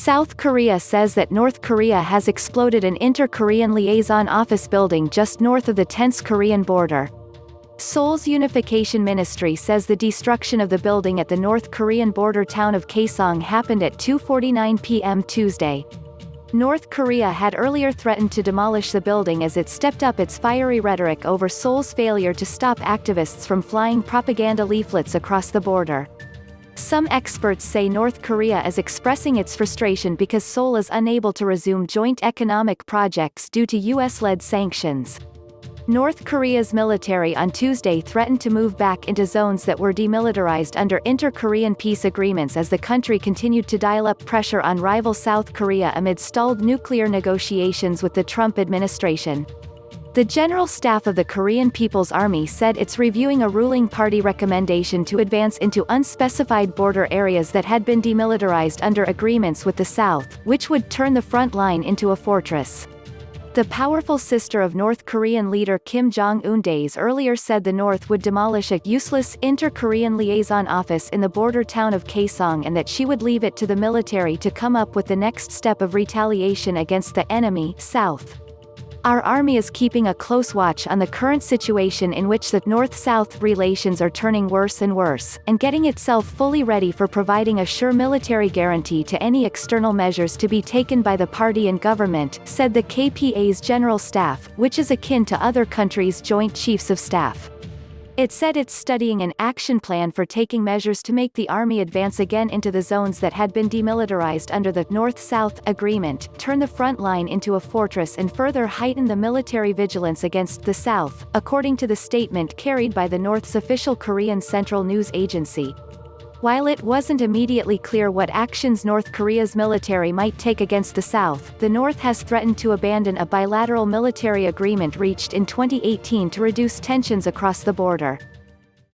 South Korea says that North Korea has exploded an inter-Korean liaison office building just north of the tense Korean border. Seoul's Unification Ministry says the destruction of the building at the North Korean border town of Kaesong happened at 2:49 p.m. Tuesday. North Korea had earlier threatened to demolish the building as it stepped up its fiery rhetoric over Seoul's failure to stop activists from flying propaganda leaflets across the border. Some experts say North Korea is expressing its frustration because Seoul is unable to resume joint economic projects due to US-led sanctions. North Korea's military on Tuesday threatened to move back into zones that were demilitarized under inter-Korean peace agreements as the country continued to dial up pressure on rival South Korea amid stalled nuclear negotiations with the Trump administration. The General Staff of the Korean People's Army said it's reviewing a ruling party recommendation to advance into unspecified border areas that had been demilitarized under agreements with the South, which would turn the front line into a fortress. The powerful sister of North Korean leader Kim Jong-un days earlier said the North would demolish a useless inter-Korean liaison office in the border town of Kaesong and that she would leave it to the military to come up with the next step of retaliation against the enemy, South. Our army is keeping a close watch on the current situation in which the North-South relations are turning worse and worse, and getting itself fully ready for providing a sure military guarantee to any external measures to be taken by the party and government, said the KPA's General Staff, which is akin to other countries' Joint Chiefs of Staff. It said it's studying an action plan for taking measures to make the army advance again into the zones that had been demilitarized under the North-South Agreement, turn the front line into a fortress and further heighten the military vigilance against the South, according to the statement carried by the North's official Korean Central News Agency. While it wasn't immediately clear what actions North Korea's military might take against the South, the North has threatened to abandon a bilateral military agreement reached in 2018 to reduce tensions across the border.